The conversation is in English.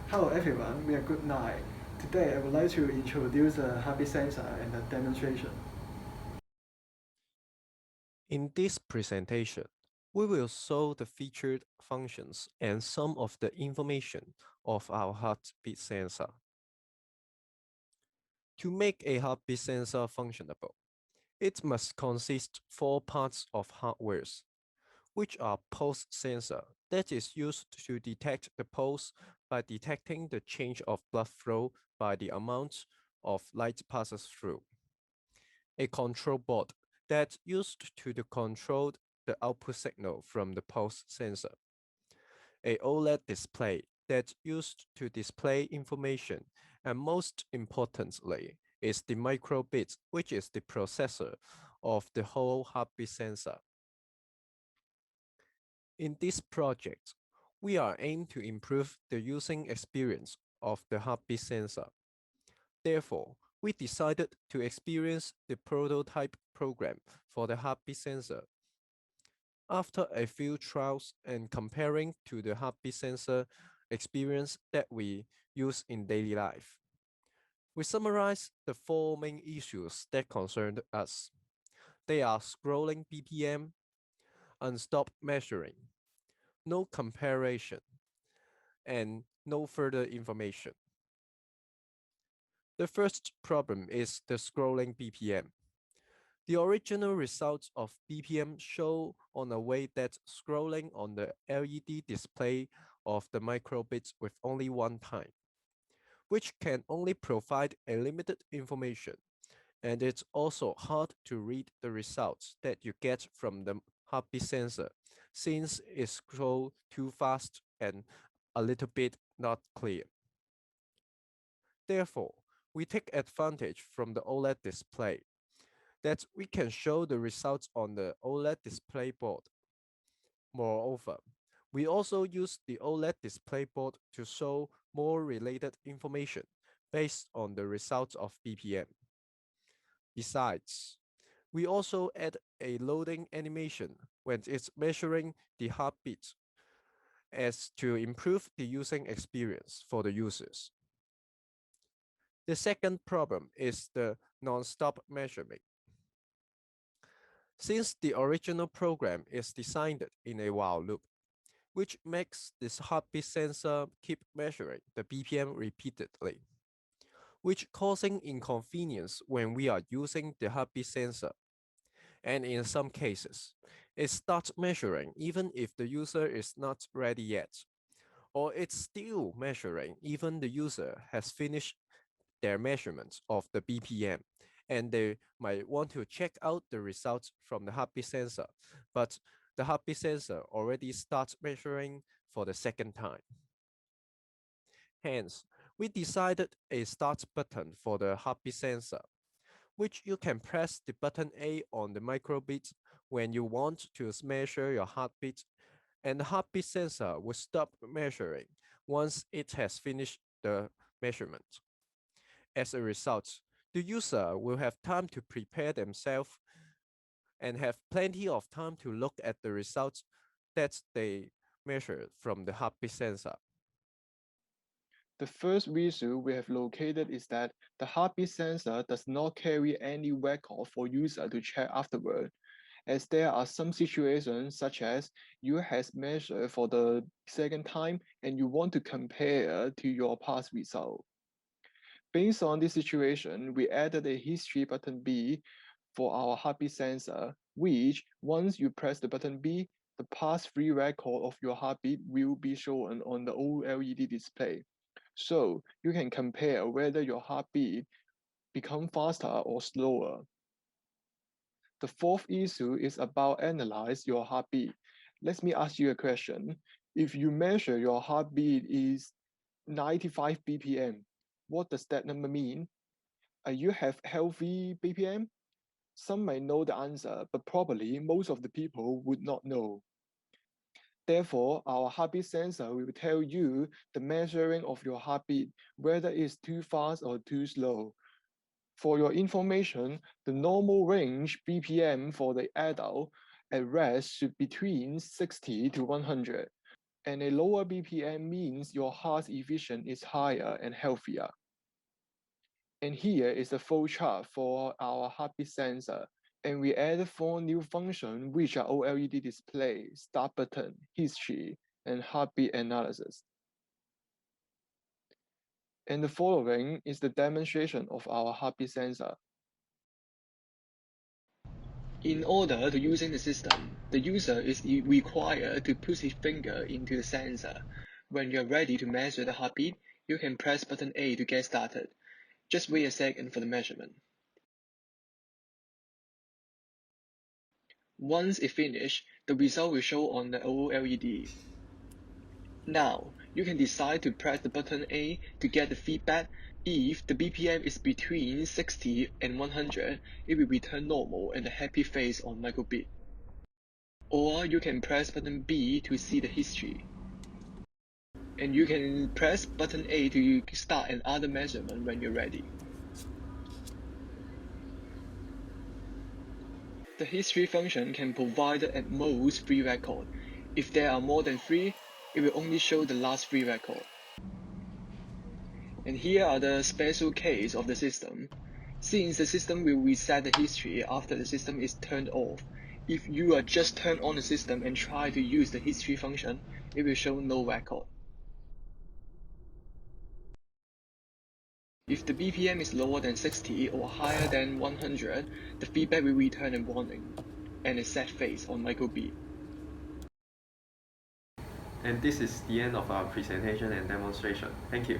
Hello everyone, we are good night. Today I would like to introduce a heartbeat sensor and a demonstration. In this presentation, we will show the featured functions and some of the information of our heartbeat sensor. To make a heartbeat sensor functionable, it must consist four parts of hardware, which are pulse sensor that is used to detect the pulse by detecting the change of blood flow by the amount of light passes through. A control board that's used to control the output signal from the pulse sensor. A OLED display that's used to display information, and most importantly is the microbit, which is the processor of the whole heartbeat sensor. In this project, we are aimed to improve the using experience of the heartbeat sensor. Therefore, we decided to experience the prototype program for the heartbeat sensor. After a few trials and comparing to the heartbeat sensor experience that we use in daily life, we summarize the four main issues that concerned us. They are scrolling BPM, unstopped measuring, no comparison, and no further information. The first problem is the scrolling BPM. The original results of BPM show on a way that scrolling on the LED display of the microbits with only one time, which can only provide a limited information, and it's also hard to read the results that you get from the heartbeat sensor since it scrolls too fast and a little bit not clear. Therefore, we take advantage from the OLED display that we can show the results on the OLED display board. Moreover, we also use the OLED display board to show more related information based on the results of BPM. Besides, we also add a loading animation when it's measuring the heartbeat as to improve the using experience for the users. The second problem is the non-stop measurement. Since the original program is designed in a while loop, which makes this heartbeat sensor keep measuring the BPM repeatedly, which causing inconvenience when we are using the heartbeat sensor. And in some cases, it starts measuring even if the user is not ready yet, or it's still measuring even the user has finished their measurements of the BPM, and they might want to check out the results from the heartbeat sensor, but the heartbeat sensor already starts measuring for the second time. Hence, we decided a start button for the heartbeat sensor, which you can press the button A on the microbeat when you want to measure your heartbeat, and the heartbeat sensor will stop measuring once it has finished the measurement. As a result, the user will have time to prepare themselves and have plenty of time to look at the results that they measured from the heartbeat sensor. The first issue we have located is that the heartbeat sensor does not carry any record for user to check afterward, as there are some situations such as you has measured for the second time and you want to compare to your past result. Based on this situation, we added a history button B for our heartbeat sensor, which once you press the button B, the past three record of your heartbeat will be shown on the OLED display. So you can compare whether your heartbeat become faster or slower. The fourth issue is about analyze your heartbeat. Let me ask you a question. If you measure your heartbeat is 95 BPM, what does that number mean? You have healthy BPM? Some may know the answer, but probably most of the people would not know. Therefore, our heartbeat sensor will tell you the measuring of your heartbeat, whether it's too fast or too slow. For your information, the normal range BPM for the adult at rest should be between 60 to 100. And a lower BPM means your heart's efficiency is higher and healthier. And here is a flow chart for our heartbeat sensor. And we added 4 new functions, which are OLED display, start button, history, and heartbeat analysis. And the following is the demonstration of our heartbeat sensor. In order to using the system, the user is required to put his finger into the sensor. When you're ready to measure the heartbeat, you can press button A to get started. Just wait a second for the measurement. Once it finished, the result will show on the OLED. Now, you can decide to press the button A to get the feedback. If the BPM is between 60 and 100, it will return normal and a happy face on microbeat. Or you can press button B to see the history. And you can press button A to start another measurement when you're ready. The history function can provide at most 3 records. If there are more than 3, it will only show the last 3 records. And here are the special case of the system. Since the system will reset the history after the system is turned off, if you are just turn on the system and try to use the history function, it will show no record. If the BPM is lower than 60 or higher than 100, the feedback will return a warning and a sad face on microbeat. And this is the end of our presentation and demonstration. Thank you.